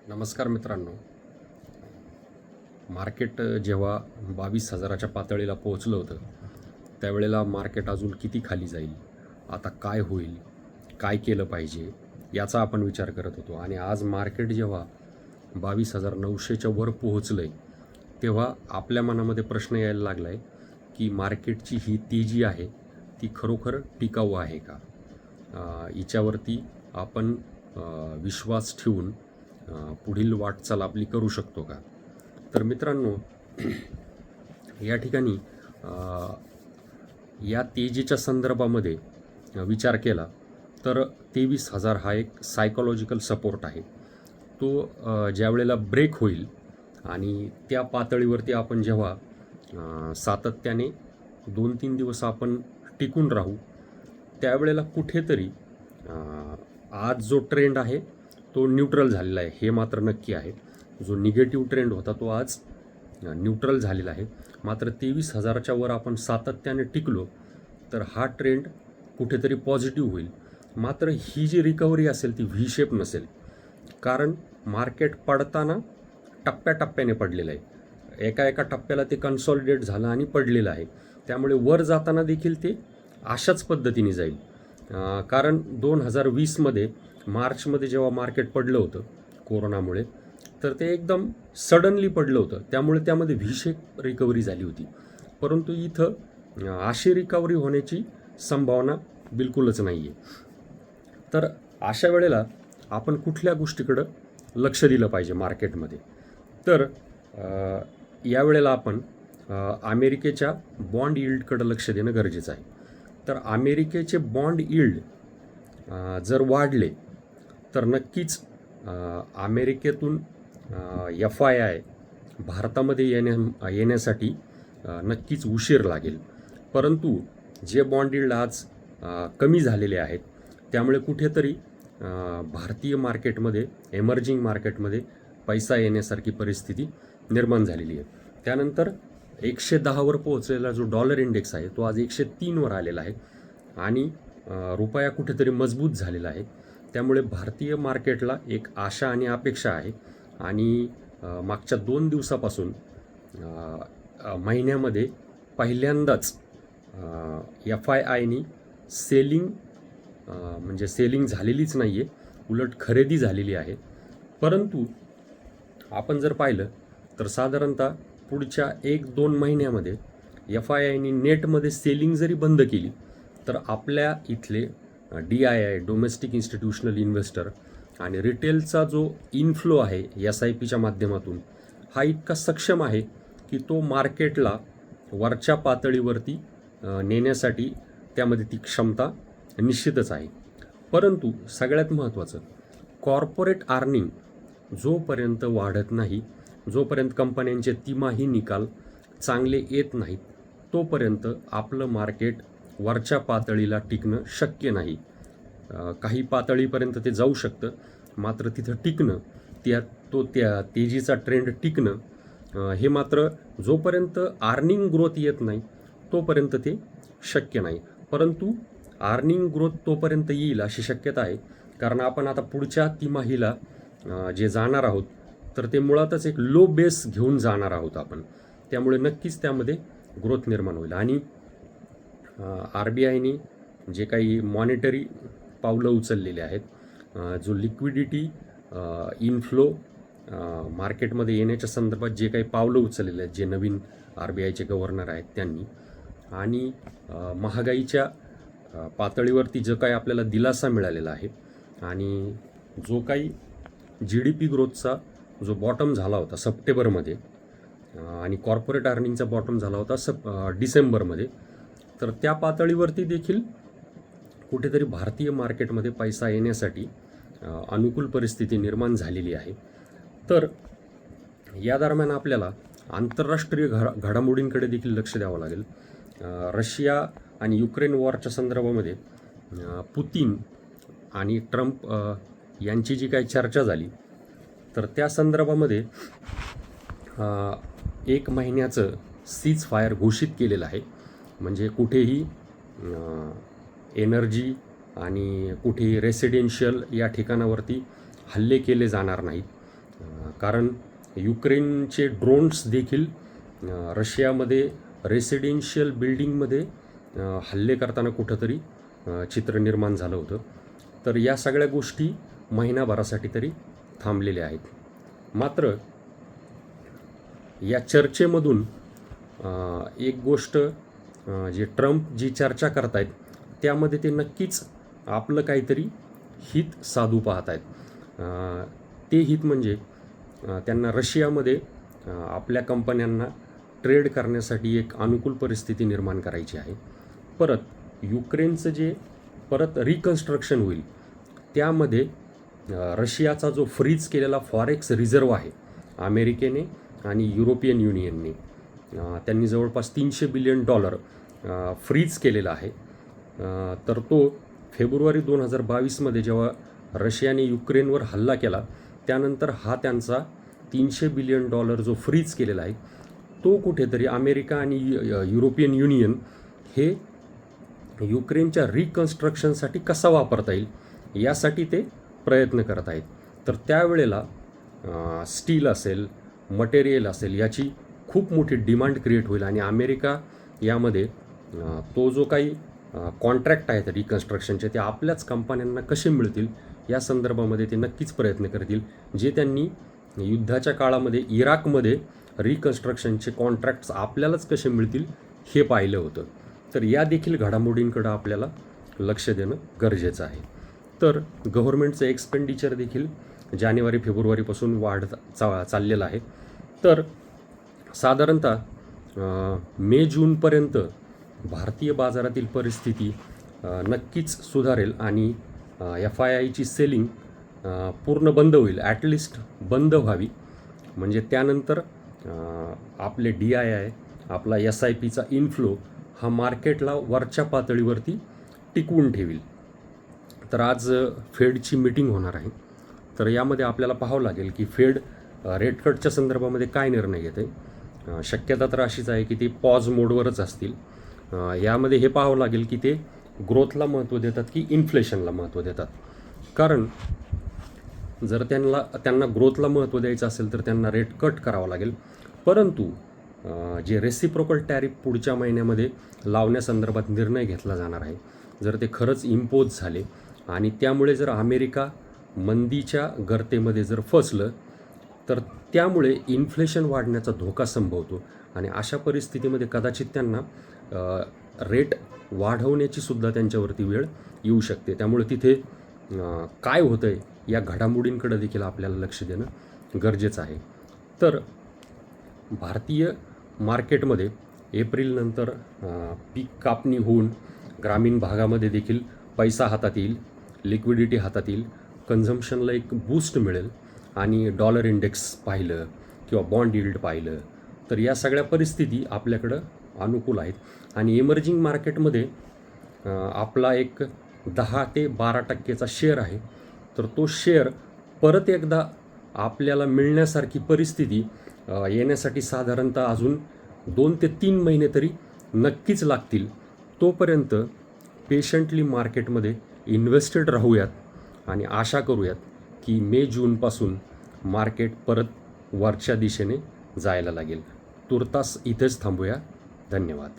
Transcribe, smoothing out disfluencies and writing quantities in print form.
नमस्कार मित्रांनो. मार्केट जेव्हा 22,000च्या पातळीला पोहोचलं होतं त्यावेळेला मार्केट अजून किती खाली जाईल, आता काय होईल, काय केलं पाहिजे याचा आपण विचार करत होतो. आणि आज मार्केट जेव्हा 22,900च्या वर पोहोचलं आहे तेव्हा आपल्या मनामध्ये प्रश्न यायला लागला आहे की मार्केटची ही तेजी आहे ती खरोखर टिकाऊ आहे का, हिच्यावरती आपण विश्वास ठेवून पुढील वाटचाल आपली करू शकतो का. तर मित्रांनो, या ठिकाणी या तेजीच्या संदर्भामध्ये विचार केला तर 23,000 हा एक सायकोलॉजिकल सपोर्ट आहे. तो ज्या वेळेला ब्रेक होईल आणि त्या पातळीवरती आपण जेव्हा सातत्याने 2-3 दिवस आपण टिकून राहू त्यावेळेला कुठेतरी आज जो ट्रेंड आहे तो न्यूट्रल झालेला आहे, हे मात्र नक्की आहे. जो निगेटिव्ह ट्रेंड होता तो आज न्यूट्रल झालेला आहे. मात्र 23,000च्या वर आपण सातत्याने टिकलो तर हा ट्रेंड कुठेतरी पॉझिटिव्ह होईल. मात्र ही जी रिकव्हरी असेल ती व्ही शेप नसेल, कारण मार्केट पडताना टप्प्याटप्प्याने पडलेलं आहे. एका एका टप्प्याला ते कन्सॉलिडेट झालं आणि पडलेलं आहे. त्यामुळे वर जाताना देखील ते अशाच पद्धतीने जाईल. कारण 2020मध्ये मार्चमध्ये जेव्हा मार्केट पडलं होतं कोरोनामुळे तर ते एकदम सडनली पडलं होतं, त्यामुळे त्यामध्ये व्ही शेप रिकव्हरी झाली होती. परंतु इथं अशी रिकव्हरी होण्याची संभावना बिलकुलच नाही आहे. तर अशा वेळेला आपण कुठल्या गोष्टीकडं लक्ष दिलं पाहिजे मार्केटमध्ये. तर यावेळेला आपण अमेरिकेच्या बॉन्ड यील्डकडं लक्ष देणं गरजेचं आहे. तर अमेरिकेचे बॉन्ड यील्ड जर वाढले तर नक्कीच अमेरिकेतून FII भारतामध्ये येण्यासाठी नक्कीच उशीर लागेल. परंतु जे बॉन्ड यील्ड आज कमी झालेले आहेत त्यामुळे कुठेतरी भारतीय मार्केटमध्ये, एमर्जिंग मार्केटमध्ये पैसा येण्यासारखी परिस्थिती निर्माण झालेली आहे. त्यानंतर 110वर पोहोचलेला जो डॉलर इंडेक्स आहे तो आज 103वर आलेला आहे आणि रुपया कुठेतरी मजबूत झालेला आहे. त्यामुळे भारतीय मार्केटला एक आशा आणि अपेक्षा आहे. आणि मागच्या 2 दिवसापासून महिन्यामध्ये पहिल्यांदाच FIIनी सेलिंग म्हणजे सेलिंग झालेलीच नाही आहे, उलट खरेदी झालेली आहे. परंतु आपण जर पाहिलं तर साधारणतः पुढच्या 1-2 महिन्यामध्ये FIIनी नेटमध्ये सेलिंग जरी बंद केली तर आपल्या इथले DII, डोमेस्टिक इन्स्टिट्यूशनल इन्व्हेस्टर आणि रिटेलचा जो इनफ्लो आहे SIPच्या माध्यमातून हा इतका सक्षम आहे की तो मार्केटला वरच्या पातळीवरती नेण्यासाठी त्यामध्ये ती क्षमता निश्चितच आहे. परंतु सगळ्यात महत्त्वाचं, कॉर्पोरेट अर्निंग जोपर्यंत वाढत नाही, जोपर्यंत कंपन्यांचे तिमाही निकाल चांगले येत नाहीत तोपर्यंत आपलं मार्केट वरच्या पातळीला टिकणं शक्य नाही. काही पातळीपर्यंत ते जाऊ शकतं, मात्र तिथं टिकणं, त्या तेजीचा ट्रेंड टिकणं हे मात्र जोपर्यंत अर्निंग ग्रोथ येत नाही तोपर्यंत ते शक्य नाही. परंतु अर्निंग ग्रोथ तोपर्यंत येईल अशी शक्यता आहे, कारण आपण आता पुढच्या तिमाहीला जे जाणार आहोत तर ते मुळातच एक लो बेस घेऊन जाणार आहोत आपण. त्यामुळे नक्कीच त्यामध्ये ग्रोथ निर्माण होईल. आणि RBIनी जे काही मॉनिटरी पावलं उचललेले आहेत, जो लिक्विडिटी इनफ्लो मार्केटमध्ये येण्याच्या संदर्भात जे काही पावलं उचललेले आहेत, जे नवीन RBIचे गव्हर्नर आहेत त्यांनी, आणि महागाईच्या पातळीवरती जो काही आपल्याला दिलासा मिळालेला आहे, आणि जो काही GDP ग्रोथचा जो बॉटम झाला होता सप्टेंबरमध्ये आणि कॉर्पोरेट अर्निंगचा बॉटम झाला होता डिसेंबरमध्ये, तर त्या पातळीवरती देखील कुठेतरी भारतीय मार्केटमध्ये पैसा येण्यासाठी अनुकूल परिस्थिती निर्माण झालेली आहे. तर या दरम्यान आपल्याला आंतरराष्ट्रीय घडामोडींकडे देखील लक्ष द्यावं लागेल. रशिया आणि युक्रेन वॉरच्या संदर्भामध्ये पुतीन आणि ट्रम्प यांची जी काही चर्चा झाली तर त्या संदर्भामध्ये 1 महिन्याचं सीज फायर घोषित केलेलं आहे. म्हणजे कुठेही एनर्जी आणि कुठेही रेसिडेन्शियल या ठिकाणावरती हल्ले केले जाणार नाहीत. कारण युक्रेनचे ड्रोन्स देखील रशियामध्ये रेसिडेन्शियल बिल्डिंगमध्ये हल्ले करताना कुठंतरी चित्र निर्माण झालं होतं. तर या सगळ्या गोष्टी महिनाभरासाठी तरी थांबलेल्या आहेत. मात्र या चर्चेमधून एक गोष्ट जे ट्रम्प जी चर्चा करतायत त्यामध्ये ते नक्कीच आपलं काहीतरी हित साधू पाहत आहेत. ते हित म्हणजे त्यांना रशियामध्ये आपल्या कंपन्यांना ट्रेड करण्यासाठी एक अनुकूल परिस्थिती निर्माण करायची आहे. परत युक्रेनचं जे परत रिकन्स्ट्रक्शन होईल त्यामध्ये रशियाचा जो फ्रीज केलेला फॉरेक्स रिझर्व्ह आहे अमेरिकेने आणि युरोपियन युनियनने, त्यांनी जवळपास $300 बिलियन फ्रीज केलेला आहे. तर तो फेब्रुवारी 2022मध्ये जेव्हा रशियाने युक्रेनवर हल्ला केला त्यानंतर हा त्यांचा $300 बिलियन जो फ्रीज केलेला आहे तो कुठेतरी अमेरिका आणि युरोपियन युनियन हे युक्रेनच्या रिकन्स्ट्रक्शनसाठी कसा वापरता येईल यासाठी ते प्रयत्न करत आहेत. तर त्यावेळेला स्टील असेल, मटेरियल असेल याची खूप मोठी डिमांड क्रिएट होईल आणि अमेरिका यामध्ये तो जो काही कॉन्ट्रॅक्ट आहेत रिकन्स्ट्रक्शनचे ते आपल्याच कंपन्यांना कसे मिळतील या संदर्भामध्ये ते नक्कीच प्रयत्न करतील. जे त्यांनी युद्धाच्या काळामध्ये इराकमध्ये रिकन्स्ट्रक्शनचे कॉन्ट्रॅक्ट्स आपल्यालाच कसे मिळतील हे पाहिलं होतं. तर या देखील घडामोडींकडं आपल्याला लक्ष देणं गरजेचं आहे. तर गव्हर्नमेंटचं एक्सपेंडिचर देखील जानेवारी फेब्रुवारीपासून चाललेलं आहे. तर साधारणतः मे जूनपर्यंत भारतीय बाजारातील परिस्थिती नक्कीच सुधारेल आणि FIIची सेलिंग पूर्ण बंद होईल, ॲटलिस्ट बंद व्हावी. म्हणजे त्यानंतर आपले DII आपला SIPचा इनफ्लो हा मार्केटला वरच्या पातळीवरती टिकवून ठेवील. तर आज फेडची मीटिंग होणार आहे. तर यामध्ये आपल्याला पाहावं लागेल की फेड रेट कटच्या संदर्भामध्ये काय निर्णय घेते. शक्यता तर अशीच आहे की ते पॉज मोडवरच असतील. यामध्ये हे पाहावं लागेल की ते ग्रोथला महत्त्व देतात की इन्फ्लेशनला महत्त्व देतात. कारण जर त्यांना ग्रोथला महत्त्व द्यायचं असेल तर त्यांना रेट कट करावा लागेल. परंतु जे रेसिप्रोकल टॅरिफ पुढच्या महिन्यामध्ये लावण्यासंदर्भात निर्णय घेतला जाणार आहे, जर ते खरंच इम्पोज झाले आणि त्यामुळे जर अमेरिका मंदीच्या गर्तेमध्ये जर फसलं तर त्यामुळे इन्फ्लेशन वाढण्याचा धोका संभवतो आणि अशा परिस्थितीमध्ये कदाचित त्यांना रेट वाढवण्याची सुद्धा त्यांच्यावरती वेळ येऊ शकते. त्यामुळे तिथे काय होतं आहे या घडामोडींकडे देखील आपल्याला लक्ष देणं गरजेचं आहे. तर भारतीय मार्केटमध्ये एप्रिलनंतर पीक कापणी होऊन ग्रामीण भागामध्ये देखील पैसा हातात येईल, लिक्विडिटी हातात येईल, कन्झम्पशनला एक बूस्ट मिळेल आणि डॉलर इंडेक्स पाहिलं किंवा बॉन्ड यील्ड पाहिलं तर या सगळ्या परिस्थिती आपल्याकडं अनुकूल आहेत. आणि इमर्जिंग मार्केटमध्ये आपला एक 10 ते 12% शेअर आहे. तर तो शेअर परत एकदा आपल्याला मिळण्यासारखी परिस्थिती येण्यासाठी साधारणतः अजून 2 ते 3 महिने तरी नक्कीच लागतील. तोपर्यंत पेशंटली मार्केटमध्ये इन्व्हेस्टेड राहूयात आणि आशा करूयात की मे जूनपासून मार्केट परत वरच्या दिशेने जायला लागेल. तुर्तास इथेच थांबूया. धन्यवाद.